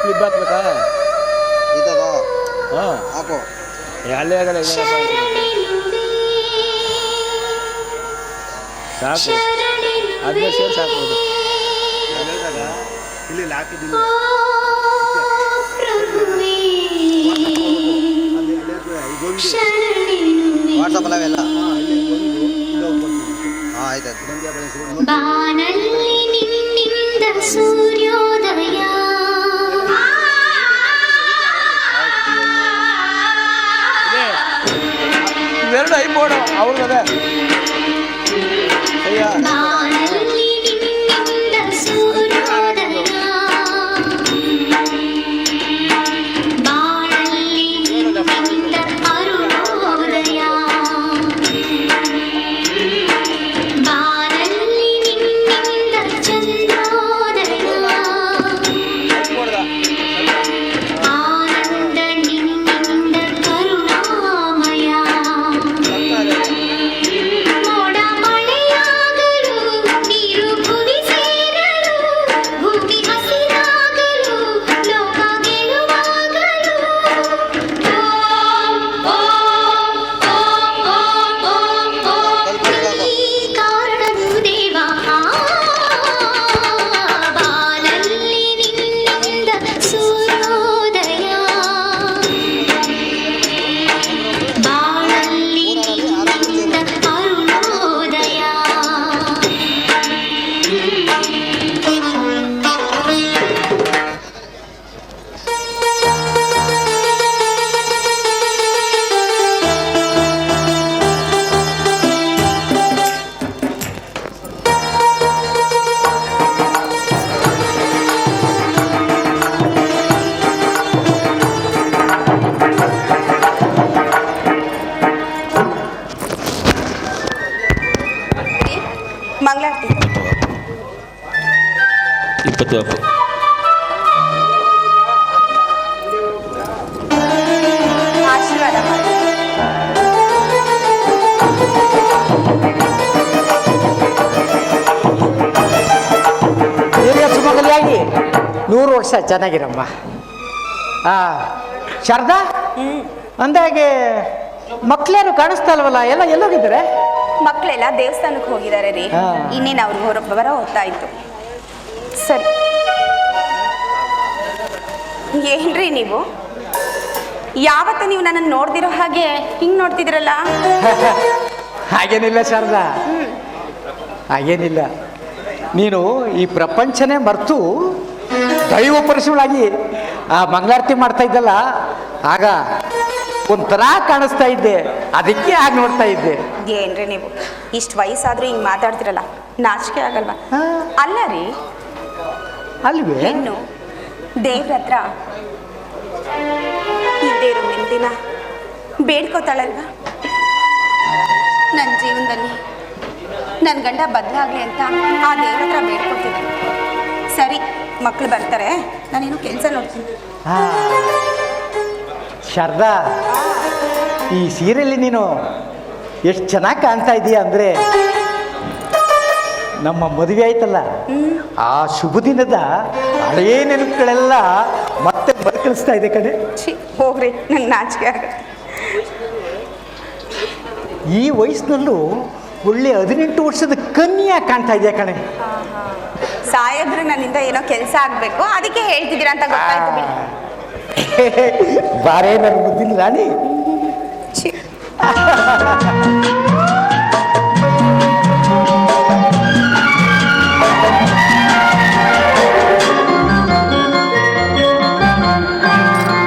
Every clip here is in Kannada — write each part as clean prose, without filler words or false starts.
ಕ್ಲಿಪ್ ಹಾಕ್ಬೇಕಾ? ಹಾಂ ಹಾಕು. ಅಲ್ಲೇ ಆಗಲ್ಲ, ಸಾಕು, ಅದನ್ನ ಸೇರಿ ಸಾಕ್ಬೋದು. ಇಲ್ಲಿ ಹಾಕಿದ್ದೀನಿ ವಾಟ್ಸಪ್ ಅವೆಲ್ಲ. ಸೂರ್ಯೋದಯ ಇವೆರಡು ಐಬೋರ್ಡು ಅವ್ರಿಗದೆ. ಅಯ್ಯ ಮಂಗಳಾರತಿ 20 ಆಫ್. ಆಶೀರ್ವಾದ ಮಾಡಿ. ಈಗ ಸುಮಗಲಿಯಾಗಿ 100 ವರ್ಷ ಚೆನ್ನಾಗಿರಮ್ಮ. ಶಾರದಾ, ಅಂದಾಗೆ ಮಕ್ಕಳೇನು ಕಾಣಿಸ್ತಾ ಇಲ್ವಲ್ಲ, ಎಲ್ಲ ಎಲ್ಲೋಗಿದ್ದಾರೆ? ಮಕ್ಕಳೆಲ್ಲ ದೇವಸ್ಥಾನಕ್ಕೆ ಹೋಗಿದ್ದಾರೆ ರೀ. ಇನ್ನೇನು ಅವ್ರು ಬರೋ ಹೊತ್ತಾಯ್ತು. ಸರಿ, ಏನ್ರಿ ನೀವು ಯಾವತ್ತು ನೀವು ನನ್ನನ್ನು ನೋಡ್ದಿರೋ ಹಾಗೆ ಹಿಂಗೆ ನೋಡ್ತಿದ್ದೀರಲ್ಲ? ಹಾಗೇನಿಲ್ಲ ಶಾರದಾ, ಹಾಗೇನಿಲ್ಲ. ನೀನು ಈ ಪ್ರಪಂಚನೇ ಮರೆತು ದೈವ ಪರಶುಗಳಾಗಿ ಆ ಮಂಗಳಾರತಿ ಮಾಡ್ತಾ ಇದ್ದಲ್ಲ, ಆಗ ಒಂಥರ ಕಾಣಿಸ್ತಾ ಇದ್ದೆ, ಅದಕ್ಕೆ ಆಗ ನೋಡ್ತಾ ಇದ್ದೆ. ಏನ್ರಿ ನೀವು ಇಷ್ಟು ವಯಸ್ಸಾದ್ರೂ ಹಿಂಗೆ ಮಾತಾಡ್ತಿರಲ್ಲ, ನಾಚಿಕೆ ಆಗಲ್ವಾ? ಅಲ್ಲ ರೀ, ಅಲ್ವೇ? ಇನ್ನು ದೇವ್ರ ಹತ್ರ ಹಿಂದೆ ಇರೋ ನೆಮ್ಮದಿನ ಬೇಡ್ಕೋತಾಳಲ್ವಾ? ನನ್ನ ಜೀವನದಲ್ಲಿ ನನ್ನ ಗಂಡ ಬದಲಾಗಲಿ ಅಂತ ಆ ದೇವ್ರ ಹತ್ರ ಬೇಡ್ಕೊತೀನಿ. ಸರಿ, ಮಕ್ಕಳು ಬರ್ತಾರೆ, ನಾನೇನು ಕೆಲಸ ನೋಡ್ತೀನಿ. ಶಾರದಾ, ಈ ಸೀರೆಯಲ್ಲಿ ನೀನು ಎಷ್ಟು ಚೆನ್ನಾಗಿ ಕಾಣ್ತಾ ಇದೀಯ ಅಂದರೆ, ನಮ್ಮ ಮದುವೆ ಆಯ್ತಲ್ಲ ಆ ಶುಭ ದಿನದ ಹಳೆಯ ನೆನಪುಗಳೆಲ್ಲ ಮತ್ತೆ ಮರುಕಳಿಸ್ತಾ ಇದೆ ಕಣೆ. ಹೋಗ್ರಿ, ನಂಗೆ ನಾಚಿಕೆ ಆಗುತ್ತೆ. ಈ ವಯಸ್ಸಿನಲ್ಲೂ ಒಳ್ಳೆ 18 ವರ್ಷದ ಕನ್ಯಾ ಕಾಣ್ತಾ ಇದೆಯಾ ಕಣೆ. ಸಾಹೇಬ್ರು ನನ್ನಿಂದ ಏನೋ ಕೆಲಸ ಆಗಬೇಕು, ಅದಕ್ಕೆ ಹೇಳ್ತಿದ್ದೀರಾ ಅಂತ ಗೊತ್ತಾಯ್ತು ಬಿಡಿ. ಬಾರೇ ನನ್ನ ಬುದ್ಧಿಲ್ಲ ರಾಣಿ.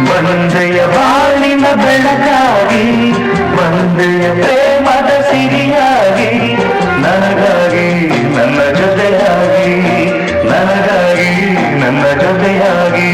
ಬಂದೆಯ ಬಾಳಿನ ಬೆಳಕಾಗಿ, ಬಂದೆಯ ಪ್ರೇಮದ ಸಿರಿಯಾಗಿ, ನನಗಾಗಿ ನನ್ನ ಜೊತೆಯಾಗಿ, ನನಗಾಗಿ ನನ್ನ ಜೊತೆಯಾಗಿ.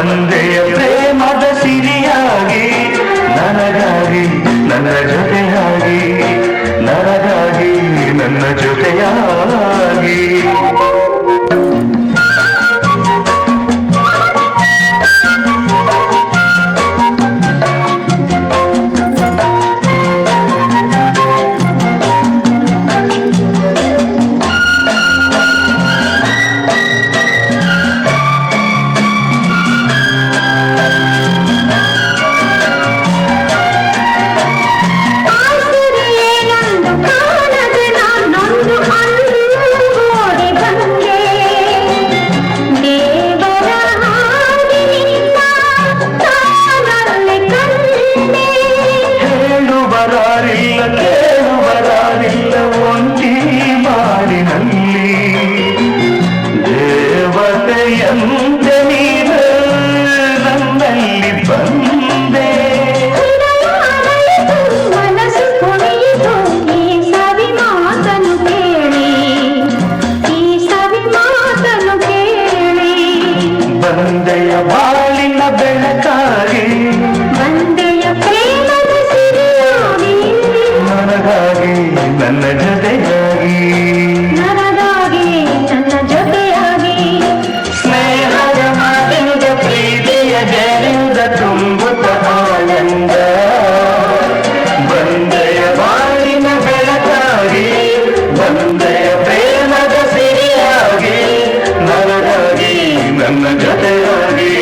ಬಂದೆಯ ಪ್ರೇಮದ ಸಿರಿಯಾಗಿ ನನಗಾಗಿ ನನ್ನ ಜೊತೆಯಾಗಿ ನನಗಾಗಿ ನನ್ನ ಜೊತೆಯಾಗಿ ಬಂದೆಯ ಬಾಳಿನ ಬೆಳಕಾಗಿ ಬಂದೆಯ ಪ್ರೇಮದ ಸಿರಿಯಾಗಿ ನನಗಾಗಿ ನನ್ನ ಜೊತೆಯಾಗಿ ನನಗಾಗಿ ನನ್ನ ಜೊತೆಯಾಗಿ ಸ್ನೇಹದ ಮಾತಿಂದ ಪ್ರೀತಿಯ ಜರಿಂದ ತುಂಬುತ್ತ ಆನಂದ ಬಂದೆಯ ಬಾಳಿನ ಬೆಳಕಾಗಿ ಬಂದೆಯ ಪ್ರೇಮದ ಸಿರಿಯಾಗಿ ನನಗಾಗಿ ನನ್ನ ಜೊತೆಯಾಗಿ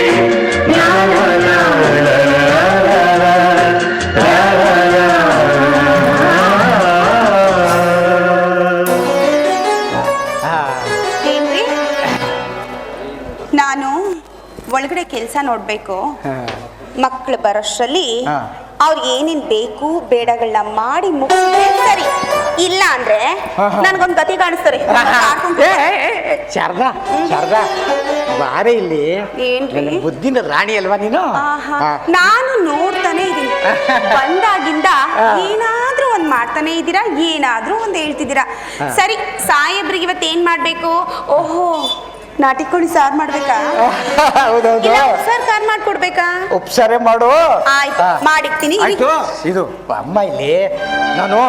ಲಾ ಲಾ ಲಾ ಲಾ ಲಾ ಲಾ ಲಾ ಲಾ ಏನ್ರಿ ನಾನು ಒಳಗಡೆ ಕೆಲಸ ನೋಡಬೇಕು. ಮಕ್ಕಳು ಬರೋಷ್ಟರಲ್ಲಿ ಹಾ. ಅವ್ರು ಏನೇನು ಬೇಕು ಬೇಡಗಳನ್ನ ಮಾಡಿ ಮುಗಿಸಿದ್ರೆ ಸರಿ, ಇಲ್ಲ ಅಂದ್ರೆ ನನಗೊಂದು ಗತಿ ಕಾಣಿಸ್ತಾರೆ. ಶಾರದಾ ಶಾರದಾ ಬಾರೆ ಇಲ್ಲಿ. ಏನ್ರಿ? ನನ್ನ ಬುದ್ಧಿನ ರಾಣಿ ಅಲ್ವಾ ನೀನು? ಆಹಾ. ಹಾ. ನಾನು ನೋಡ್ತಾನೆ ಇದ್ದೀನಿ, ಬಂದಾಗಿಂದ ಏನಾದ್ರೂ ಒಂದ್ ಮಾಡ್ತಾನೆ ಇದ್ದೀರಾ, ಏನಾದ್ರೂ ಒಂದ್ ಹೇಳ್ತಿದ್ದೀರಾ. ಸರಿ, ಸಾಹೇಬ್ರಿಗೆ ಇವತ್ತು ಏನ್ ಮಾಡ್ಬೇಕು? ಓಹೋ, ನಾಟಿ ಕೋಳಿ ಸಾರು ಮಾಡ್ಬೇಕಾ? ಹೌದೌದು. ಇಲ್ಲ ಉಪ್ಸಾರು ಸಾರು ಮಾಡ್ಕೊಡ್ಬೇಕಾ? ಉಪ್ಸಾರೆ ಮಾಡು. ಆಯ್ತು, ಮಾಡಿರ್ತೀನಿ. ಆಯ್ತು. ಇದು ಅಮ್ಮ ಇಲ್ಲಿ ನಾನು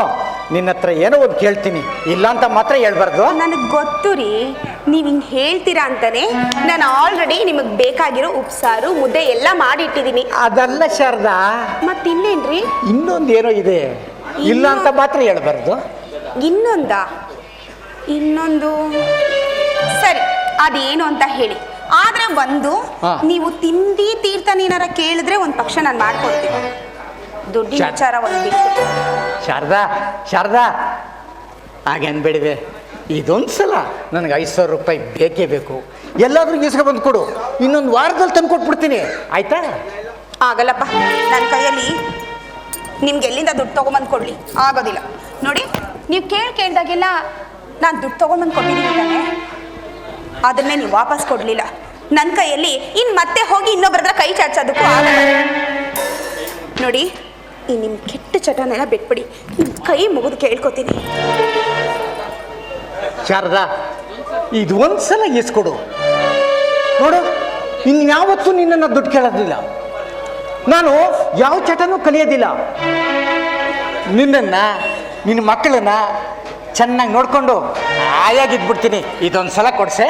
ನಿನ್ನ ಹತ್ರ ಏನೋ ಒಂದು ಕೇಳ್ತೀನಿ, ಇಲ್ಲ ಅಂತ ಮಾತ್ರ ಹೇಳ್ಬಾರ್ದು. ನನಗೆ ಗೊತ್ತು ರೀ, ನೀವು ಹಿಂಗೆ ಹೇಳ್ತೀರಾ ಅಂತಾನೆ ನಾನು ಆಲ್ರೆಡಿ ನಿಮಗೆ ಬೇಕಾಗಿರೋ ಉಪ್ಸಾರು ಮುದ್ದೆ ಎಲ್ಲ ಮಾಡಿಟ್ಟಿದ್ದೀನಿ. ಅದಲ್ಲ ಶಾರದಾ, ಮತ್ತಿನ್ನೇನ್ರಿ? ಇನ್ನೊಂದು ಏನೋ ಇದೆ, ಇಲ್ಲ ಅಂತ ಮಾತ್ರ ಹೇಳ್ಬಾರ್ದು. ಇನ್ನೊಂದು ಸರಿ, ಅದೇನು ಅಂತ ಹೇಳಿ. ಆದ್ರೆ ಒಂದು, ನೀವು ತಿಂಡಿ ತೀರ್ಥನ ಏನಾರ ಕೇಳಿದ್ರೆ ಒಂದು ಪಕ್ಷ ನಾನು ಮಾಡ್ಕೊಡ್ತೀನಿ. ದುಡ್ಡಿನ ವಿಚಾರ ಒಂದು ಬಿಟ್ಟು. ಶಾರದಾ ಶಾರದಾ ಹಾಗೇನ್ಬೇಡಿವೆ, ಇದೊಂದು ಸಲ ನನಗೆ 5,000 ರೂಪಾಯಿ ಬೇಕೇ ಬೇಕು. ಎಲ್ಲಾದ್ರೂ ಈಸ್ಕೊ ಬಂದು ಕೊಡು, ಇನ್ನೊಂದು ವಾರದಲ್ಲಿ ತಂದು ಕೊಟ್ಬಿಡ್ತೀನಿ, ಆಯ್ತಾ? ಆಗಲ್ಲಪ್ಪ, ನನ್ನ ಕೈಯಲ್ಲಿ ನಿಮ್ಗೆ ಎಲ್ಲಿಂದ ದುಡ್ಡು ತೊಗೊಂಬಂದು ಕೊಡಲಿ, ಆಗೋದಿಲ್ಲ. ನೋಡಿ, ನೀವು ಕೇಳ್ದಾಗೆಲ್ಲ ನಾನು ದುಡ್ಡು ತೊಗೊಂಬಂದು ಕೊಟ್ಟಿದ್ದೀನಿ ತಾನೆ, ಅದನ್ನೇ ನೀವು ವಾಪಸ್ ಕೊಡಲಿಲ್ಲ. ನನ್ನ ಕೈಯಲ್ಲಿ ಇನ್ನು ಮತ್ತೆ ಹೋಗಿ ಇನ್ನೊಬ್ಬರ ಹತ್ರ ಕೈ ಚಾಚೋದಕ್ಕೂ ಆಗಲ್ಲ. ನೋಡಿ, ಈ ನಿಮ್ಮ ಕೆಟ್ಟ ಚಟನೆಲ್ಲ ಬಿಟ್ಬಿಡಿ, ನಿಮ್ಮ ಕೈ ಮುಗಿದು ಕೇಳ್ಕೊತೀನಿ. ಶಾರದಾ, ಇದು ಒಂದು ಸಲ ಈಸ್ಕೊಡು ನೋಡು, ಇನ್ಯಾವತ್ತೂ ನಿನ್ನನ್ನು ದುಡ್ಡು ಕೇಳೋದಿಲ್ಲ, ನಾನು ಯಾವ ಚಟನೂ ಕಲಿಯೋದಿಲ್ಲ. ನಿನ್ನನ್ನು ನಿನ್ನ ಮಕ್ಕಳನ್ನ ಚೆನ್ನಾಗಿ ನೋಡಿಕೊಂಡು ಆಯಾಗಿದ್ಬಿಡ್ತೀನಿ. ಇದೊಂದು ಸಲ ಕೊಡ್ಸೆ.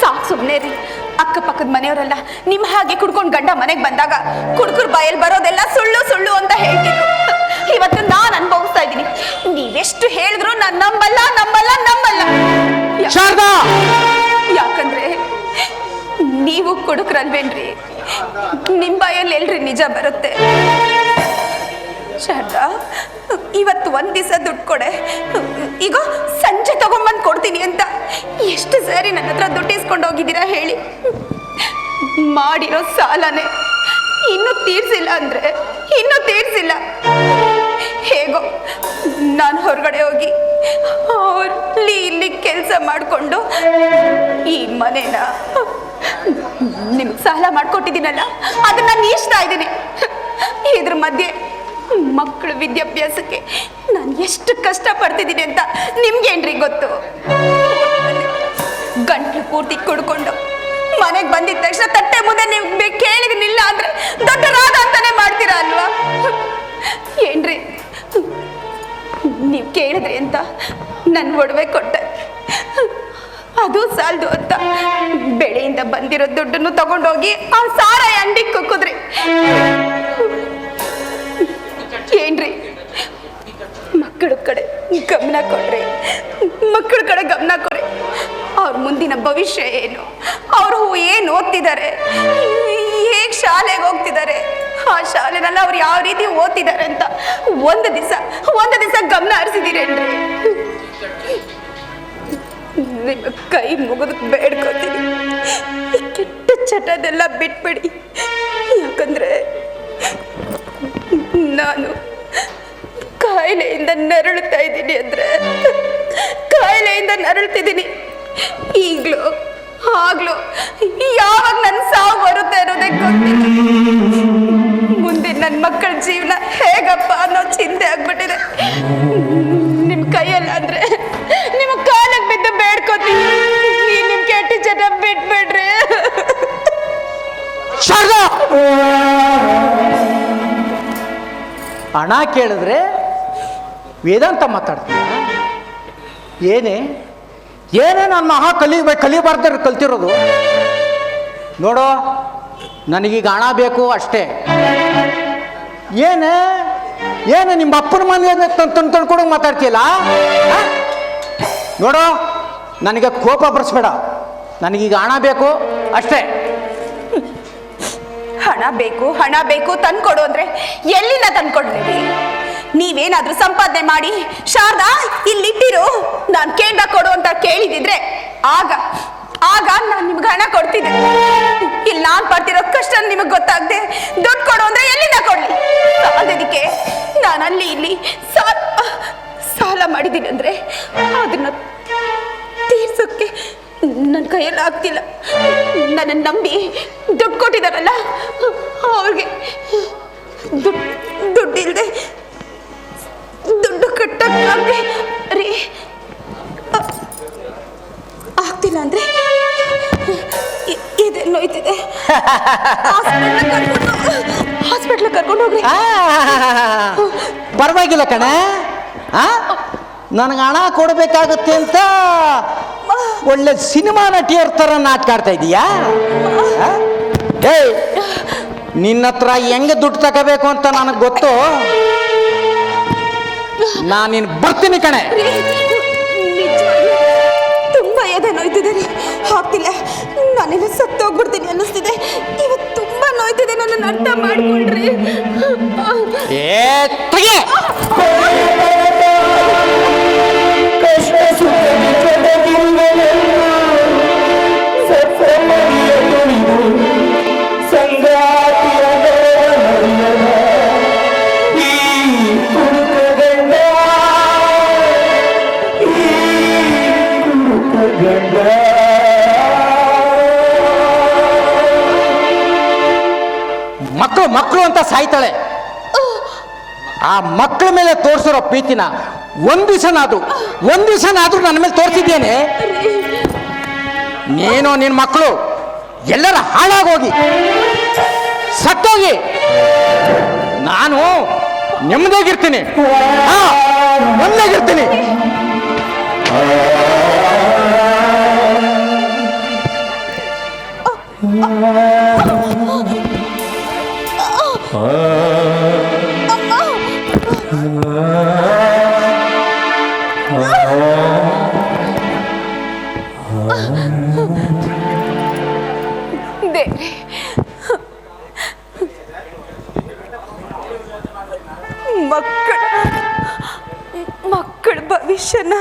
ಸಾಕು, ಸುಮ್ಮನೆ ರೀ. ಅಕ್ಕಪಕ್ಕದ ಮನೆಯವರೆಲ್ಲ ನಿಮ್ಮ ಹಾಗೆ ಕುಡ್ಕೊಂಡು ಗಂಡ ಮನೆಗೆ ಬಂದಾಗ ಕುಡ್ಕುರ್ ಬಾಯಲ್ಲಿ ಬರೋದೆಲ್ಲ ಸುಳ್ಳು ಸುಳ್ಳು ಅಂತ ಹೇಳ್ತಿದ್ರು. ಇವತ್ತು ನಾನು ಅನುಭವಿಸ್ತಾ ಇದ್ದೀನಿ. ನೀವೆಷ್ಟು ಹೇಳಿದ್ರು ನಾನು ನಂಬಲ್ಲ. ಶಾರದಾ, ಯಾಕಂದ್ರೆ ನೀವು ಕುಡುಕ್ರಲ್ವೇನ್ರಿ, ನಿಮ್ಮ ಬಾಯಲ್ಲಿ ಎಲ್ರಿ ನಿಜ ಬರುತ್ತೆ. ಶಾರದಾ, ಇವತ್ತು ಒಂದು ದಿವಸ ದುಡ್ಡು ಕೊಡೆ, ಈಗ ಸಂಜೆ ತಗೊಂಬಂದು ಕೊಡ್ತೀನಿ ಅಂತ ಎಷ್ಟು ಸರಿ ನನ್ನ ಹತ್ರ ದುಡ್ಡು ಇಸ್ಕೊಂಡು ಹೋಗಿದ್ದೀರಾ ಹೇಳಿ? ಮಾಡಿರೋ ಸಾಲನೇ ಇನ್ನೂ ತೀರ್ಸಿಲ್ಲ ಅಂದ್ರೆ ಇನ್ನೂ ತೀರ್ಸಿಲ್ಲ. ಹೇಗೋ ನಾನು ಹೊರಗಡೆ ಹೋಗಿ ಅಲ್ಲಿ ಇಲ್ಲಿ ಕೆಲಸ ಮಾಡಿಕೊಂಡು ಈ ಮನೇನ ನಿಮ್ಗೆ ಸಾಲ ಮಾಡಿಕೊಟ್ಟಿದ್ದೀನಲ್ಲ, ಅದನ್ನ ನೀಸ್ತಾ ಇದ್ದೀನಿ. ಇದ್ರ ಮಧ್ಯೆ ಮಕ್ಕಳ ವಿದ್ಯಾಭ್ಯಾಸಕ್ಕೆ ನಾನು ಎಷ್ಟು ಕಷ್ಟಪಡ್ತಿದ್ದೀನಿ ಅಂತ ನಿಮ್ಗೇನ್ರಿ ಗೊತ್ತು? ಗಂಟ್ಲು ಪೂರ್ತಿ ಕುಡ್ಕೊಂಡು ಮನೆಗೆ ಬಂದಿದ ತಕ್ಷಣ ತಟ್ಟೆ ಮುಂದೆ ನೀವು ಕೇಳಿದ್ನಿಲ್ಲ ಅಂದ್ರೆ ದೊಡ್ಡ ರಾಗ ಅಂತಾನೆ ಮಾಡ್ತೀರಾ ಅಲ್ವಾ? ಏನ್ರಿ ನೀವು ಕೇಳಿದ್ರಿ ಅಂತ ನನ್ನ ಒಡವೆ ಕೊಟ್ಟೆ, ಅದು ಸಾಲದು ಅಂತ ಬೆಳೆಯಿಂದ ಬಂದಿರೋ ದುಡ್ಡನ್ನು ತಗೊಂಡೋಗಿ ಆ ಸಾರಾಯಿ ಅಂಗಡಿಗೆ ಕುಕ್ಕುದ್ರಿ. ಏನ್ರಿ ಮಕ್ಕಳ ಕಡೆ ಗಮನ ಕೊಡ್ರಿ, ಮಕ್ಕಳ ಕಡೆ ಗಮನ ಕೊಡ್ರಿ. ಅವ್ರ ಮುಂದಿನ ಭವಿಷ್ಯ ಏನು, ಅವರು ಏನು ಓದ್ತಿದ್ದಾರೆ, ಹೇಗೆ ಶಾಲೆಗೆ ಹೋಗ್ತಿದ್ದಾರೆ, ಆ ಶಾಲೆನಲ್ಲಿ ಅವ್ರು ಯಾವ ರೀತಿ ಓದ್ತಿದ್ದಾರೆ ಅಂತ ಒಂದು ದಿವಸ ಗಮನ ಹರಿಸಿದ್ದೀರೇನ್ರಿ? ನಿಮ್ಮ ಕೈ ಮುಗಿದು ಬೇಡ್ಕೋತೀನಿ, ಈ ಕೆಟ್ಟ ಚಟದೆಲ್ಲ ಬಿಟ್ಬಿಡಿ. ಯಾಕಂದ್ರೆ ನಾನು ಕಾಯಿಲೆಯಿಂದ ನರಳುತ್ತಾ ಇದ್ದೀನಿ ಅಂದ್ರೆ ಕಾಯಿಲೆಯಿಂದ ನರಳುತ್ತಿದ್ದೀನಿ. ಈಗಲೂ ಆಗ್ಲೂ ಯಾವಾಗ ನನ್ನ ಸಾವು ಬರುತ್ತೆ ಅನ್ನೋದೇ ಗೊತ್ತಿಲ್ಲ. ಮುಂದೆ ನನ್ನ ಮಕ್ಕಳ ಜೀವನ ಹೇಗಪ್ಪ ಅನ್ನೋ ಚಿಂತೆ ಆಗ್ಬಿಟ್ಟಿದೆ. ನಿಮ್ಮ ಕೈಯಲ್ಲ ಅಂದ್ರೆ ನಿಮ್ಮ ಕಾಲಕ್ಕೆ ಬಿದ್ದು ಬೇಡ್ಕೋತೀನಿ, ನಿಮ್ಮ ಕೆಟ್ಟ ಚಟ ಬಿಟ್ಬಿಡ್ರಿ. ಹಣ ಕೇಳಿದ್ರೆ ವೇದಾಂತ ಮಾತಾಡ್ತೀಯ? ಏನೇ ನನ್ನ ಮಹಾ ಕಲಿಬಾರ್ದು ಕಲ್ತಿರೋದು? ನೋಡೋ, ನನಗೀಗ ಹಣ ಬೇಕು ಅಷ್ಟೇ. ಏನು ನಿಮ್ಮ ಅಪ್ಪನ ಮನೆ ತಂದ್ಕೊಂಡು ಮಾತಾಡ್ತೀಯಲ್ಲ? ನೋಡೋ, ನನಗೆ ಕೋಪ ಬರಿಸ್ಬೇಡ, ನನಗೀಗ ಹಣ ಬೇಕು ಅಷ್ಟೇ. ಹಣ ಬೇಕು ತಂದ್ಕೊಡು ಅಂದ್ರೆ ಎಲ್ಲಿಂದ ತಂದ್ಕೊಡ್ಲಿ? ನೀವೇನಾದ್ರೂ ಸಂಪಾದನೆ ಮಾಡಿ ಶಾರದಾ ಇಲ್ಲಿಟ್ಟಿರು, ನಾನು ಕೇಳ್ದಾಗ ಕೊಡು ಅಂತ ಕೇಳಿದಿದ್ರೆ ಆಗ ನಾನು ನಿಮ್ಗೆ ಹಣ ಕೊಡ್ತಿದ್ದೆ. ಇಲ್ಲಿ ನಾನು ಪಡ್ತಿರೋ ಕಷ್ಟ ನಿಮಗೆ ಗೊತ್ತಾಗದೆ ದುಡ್ಡು ಕೊಡು ಅಂದ್ರೆ ಎಲ್ಲಿಂದ ಕೊಡ್ಲಿ? ಅದಕ್ಕೆ ನಾನು ಅಲ್ಲಿ ಇಲ್ಲಿ ಸಾಲ ಮಾಡಿದ್ದೀನಿ ಅಂದ್ರೆ ಅದನ್ನ ತೀರ್ಸೋಕ್ಕೆ ನನ್ನ ಕೈಯಲ್ಲಿ ಆಗ್ತಿಲ್ಲ. ನನ್ನನ್ನು ನಂಬಿ ದುಡ್ಡು ಕೊಟ್ಟಿದ್ದಾರಲ್ಲ ಅವ್ರಿಗೆ ದುಡ್ಡಿಲ್ದೆ ದುಡ್ಡು ಕಟ್ಟಕ್ಕಾಗದೆ ರೀ ಆಗ್ತಿಲ್ಲ ಅಂದ್ರೆ ಇದೆಲ್ಲ ನೋಯ್ತಿದೆ. ಹಾಸ್ಪಿಟ್ಲ್ ಕರ್ಕೊಂಡು ಹೋಗ್ರಿ. ಪರವಾಗಿಲ್ಲ ಕಣೆ, ನನಗೆ ಹಣ ಕೊಡಬೇಕಾಗುತ್ತೆ ಅಂತ ಒಳ್ಳೆ ಸಿನಿಮಾ ನಟಿಯರ ಥರ ನಾಟಕ ಆಡ್ತಾ ಇದೀಯಾ? ಏಯ್, ನಿನ್ನ ಹತ್ರ ಹೆಂಗೆ ದುಡ್ಡು ತಗೋಬೇಕು ಅಂತ ನನಗೆ ಗೊತ್ತು. ನಾನು ಬರ್ತೀನಿ ಕಣೆ. ತುಂಬಾ ಎದೆ ನೋಯ್ತಿದೆ ರೀ, ಆಗ್ತಿಲ್ಲ. ನಾನೆಲ್ಲ ಸತ್ತೋಗ್ಬಿಡ್ತೀನಿ ಅನ್ನಿಸ್ತಿದೆ. ಇವತ್ತು ತುಂಬಾ ನೋಯ್ತಿದೆ, ನನ್ನನ್ನು ಅರ್ಥ ಮಾಡ್ಕೊಳ್ರಿ. ಮಕ್ಕಳು ಅಂತ ಸಾಯ್ತಾಳೆ. ಆ ಮಕ್ಕಳ ಮೇಲೆ ತೋರಿಸಿರೋ ಪ್ರೀತಿನ ಒಂದ್ ದಿವಸನಾದ್ರೂ ನನ್ನ ಮೇಲೆ ತೋರಿಸಿದ್ದೇನೆ. ನೀನು ನಿನ್ನ ಮಕ್ಕಳು ಎಲ್ಲರ ಹಾಳಾಗೋಗಿ ಸತ್ತೋಗಿ ನಾನು ನೆಮ್ಮದಿಯಾಗಿರ್ತೀನಿ. ನೆಮ್ಮದಿಯಾಗಿರ್ತೀನಿ. ಮಕ್ಕಳ ಭವಿಷ್ಯನ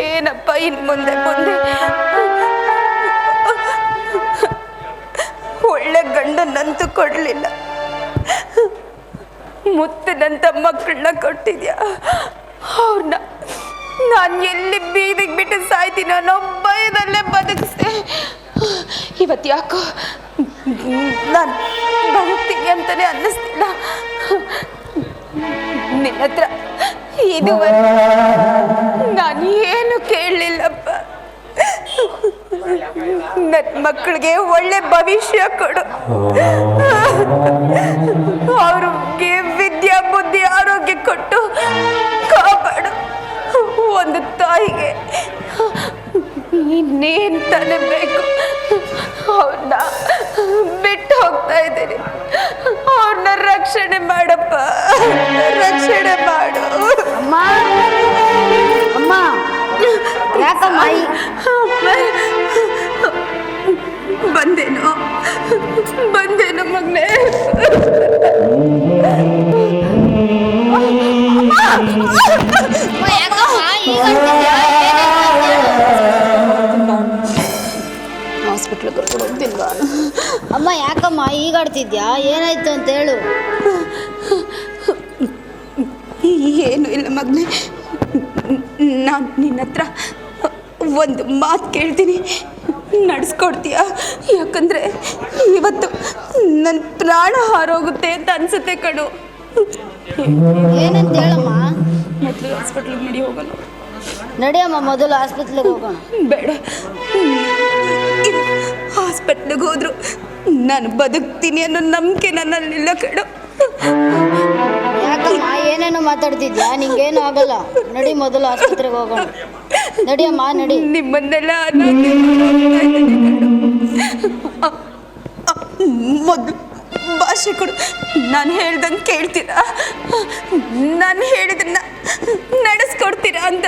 ಏನಪ್ಪ ಇನ್ ಮುಂದೆ ಒಳ್ಳೆ ಗಂಡನಂತೂ ಕೊಡಲಿಲ್ಲ, ಮುತ್ತನಂತ ಮಕ್ಕಳನ್ನ ಕೊಟ್ಟಿದ್ಯಾ. ಅವ್ರನ್ನ ನಾನು ಎಲ್ಲಿ ಬೀದಿಗೆ ಬಿಟ್ಟು ಸಾಯ್ತೀನೋ ಅನ್ನೋ ಭಯದಲ್ಲೇ ಬದುಕಿಸ್ದೆ. ಇವತ್ತು ಯಾಕೋ ನಾನು ಬದುಕ್ತೀನಿ ಅಂತಾನೆ ಅನ್ನಿಸ್ತಿಲ್ಲ. ನಿನ್ನ ಹತ್ರ ಇದುವರೆಗೆ ನಾನು ಏನು ಕೇಳಲಿಲ್ಲಪ್ಪ. ನನ್ನ ಮಕ್ಕಳಿಗೆ ಒಳ್ಳೆ ಭವಿಷ್ಯ ಕೊಡು. ಅವ್ರಿಗೆ ವಿದ್ಯಾ ಬುದ್ಧಿ ಆರೋಗ್ಯ ಕೊಟ್ಟು ಕಾಪಾಡು. ಒಂದು ತಾಯಿಗೆ ಇನ್ನೇನ್ ತಾನೇ ಬೇಕು? ಅವ್ರನ್ನ ಬಿಟ್ಟು ಹೋಗ್ತಾ ಇದ್ದೀನಿ. ಅವ್ರನ್ನ ರಕ್ಷಣೆ ಮಾಡಪ್ಪ, ರಕ್ಷಣೆ ಮಾಡು. ಅಮ್ಮ ಅಮ್ಮ ಯಾಕಮ್ಮ ಬಂದೇನೋ ಮಗನೇ. ಹಾಸ್ಪಿಟ್ಲಿಗೆ ಕರ್ಕೊಂಡು ಹೋಗ್ತಿಲ್ವಾ? ಅಮ್ಮ ಯಾಕಮ್ಮ ಈಗಾಡ್ತಿದ್ಯಾ? ಏನಾಯ್ತು ಅಂತ ಹೇಳು. ಏನು ಇಲ್ಲ ಮಗನೇ, ನಾನು ನಿನ್ನ ಹತ್ರ ಒಂದು ಮಾತು ಕೇಳ್ತೀನಿ, ನಡೆಸ್ಕೊಡ್ತೀಯಾ? ಯಾಕಂದರೆ ಇವತ್ತು ನನ್ನ ಪ್ರಾಣ ಹಾರೋಗುತ್ತೆ ಅಂತ ಅನ್ಸುತ್ತೆ ಕಣು. ಏನಂತ ಹೇಳಮ್ಮ. ಮೊದಲು ಹಾಸ್ಪಿಟ್ಲಿಗೆ ನಡಿ ಹೋಗೋಣ. ನಡಿಯಮ್ಮ, ಮೊದಲು ಆಸ್ಪತ್ರೆಗೆ ಹೋಗೋಣ. ಬೇಡ, ಹಾಸ್ಪಿಟ್ಲಿಗೆ ಹೋದ್ರು ನಾನು ಬದುಕ್ತೀನಿ ಅನ್ನೋ ನಂಬಿಕೆ ನನ್ನಲ್ಲಿಲ್ಲ ಕಣು. ಯಾಕಮ್ಮ ಏನೇನೋ ಮಾತಾಡ್ತಿದ್ಯಾ? ನಿಂಗೇನು ಆಗಲ್ಲ. ನಡಿ, ಮೊದಲು ಆಸ್ಪತ್ರೆಗೆ ಹೋಗೋಣ. ನಡಿಯಮ್ಮ, ನಡಿ. ನಿಮ್ಮನ್ನೆಲ್ಲ ಮೊದಲು ಭಾಷೆ ಕೊಡು. ನಾನು ಹೇಳ್ದಂಗೆ ಕೇಳ್ತೀರಾ? ನಾನು ಹೇಳಿದನ್ನ ನಡೆಸ್ಕೊಡ್ತೀರಾ ಅಂತ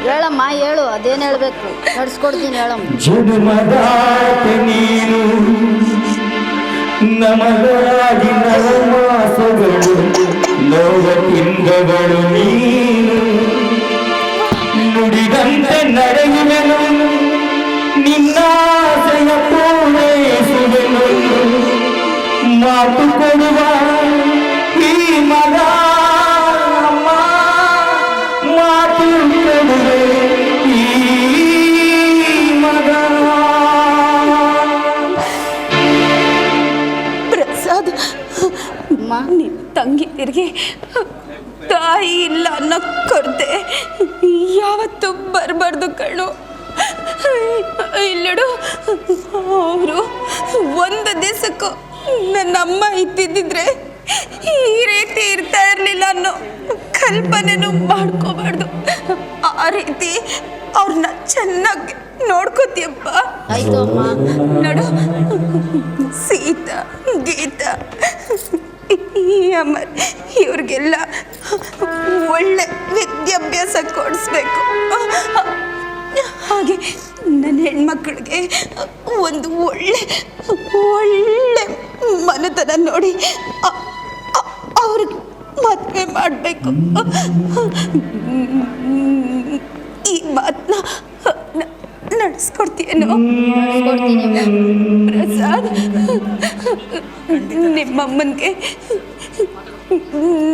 ಹೇಳಮ್ಮ, ಹೇಳು. ಅದೇನು ಹೇಳಬೇಕು? ನಡೆಸ್ಕೊಡ್ತೀನಿ, ಹೇಳಮ್ಮ. ಜನ್ಮದಾತ ನೀನು, ನಮಗಾಗಿ ನವಮಾಸಗಳು, ಲೋಕಪಿಂಡಗಳು ನೀನು. ನುಡಿದಂತೆ ನಡೆಯುವೆನು, ನಿನ್ನಾಸೆಯ ಪೂರೈಸುವೆನು. ಮಾತು ಕೊಡುವ ಈ ಮಗ, ಅಮ್ಮ, ಮಾತು ಕೊಡುವೆ ಈ ಮಗ. ಪ್ರಸಾದ್, ನಿನ್ನ ತಂಗಿಯರಿಗೆ ತಾಯಿ ಇಲ್ಲ ಅನ್ನೋ ಕೊರತೆ ಯಾವತ್ತೂ ಬರಬಾರ್ದು ಕಣು. ಇಲ್ಲಡು, ಅವರು ಒಂದು ದಿವಸಕ್ಕೂ ನನ್ನ ಅಮ್ಮ ಇದ್ದಿದ್ದಿದ್ರೆ ಈ ರೀತಿ ಇರ್ತಾ ಇರಲಿಲ್ಲ ಅನ್ನೋ ಕಲ್ಪನೆನೂ ಮಾಡ್ಕೋಬಾರ್ದು. ಆ ರೀತಿ ಅವ್ರನ್ನ ಚೆನ್ನಾಗಿ ನೋಡ್ಕೋತೀಯಪ್ಪ. ಆಯ್ತು ಅಮ್ಮ. ನೋಡು, ಸೀತಾ, ಗೀತಾ, ಅಮರ್, ಇವ್ರಿಗೆಲ್ಲ ಒಳ್ಳೆ ವಿದ್ಯಾಭ್ಯಾಸ ಕೊಡಿಸ್ಬೇಕು. ಹಾಗೆ ನನ್ನ ಹೆಣ್ಮಕ್ಳಿಗೆ ಒಂದು ಒಳ್ಳೆ ಒಳ್ಳೆ ಮನೆತನ ನೋಡಿ ಅವ್ರಿಗೆ ಮದುವೆ ಮಾಡಬೇಕು. ಈ ಮಾತನ್ನ ನಡೆಸ್ಕೊಡ್ತೀಯೇನೋ? ಪ್ರಸಾದ್, ನಿಮ್ಮಮ್ಮನಿಗೆ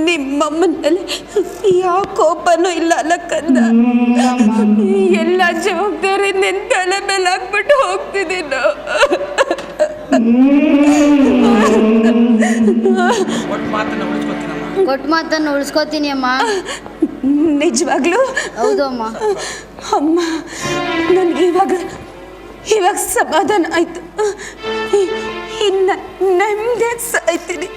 ನಿಮ್ಮಮ್ಮನಲ್ಲಿ ಯಾವ ಕೋಪನೂ ಇಲ್ಲ ಅಲ್ಲ ಕಂದ? ಎಲ್ಲ ಜವಾಬ್ದಾರಿ ನಿನ್ನ ತಲೆ ಮೇಲೆ ಹಾಕ್ಬಿಟ್ಟು ಹೋಗ್ತಿದ್ದೀನೋ. ಕೊಟ್ಟು ಮಾತನ್ನು ಉಳಿಸ್ಕೋತೀನಿ ಅಮ್ಮ. ನಿಜವಾಗ್ಲೂ? ಹೌದು ಅಮ್ಮ. ಅಮ್ಮ, ನನಗೆ ಇವಾಗ ಸಮಾಧಾನ ಆಯ್ತು. ಇನ್ನು ನೆಮ್ಮದಿ ಸಾಯ್ತೀನಿ.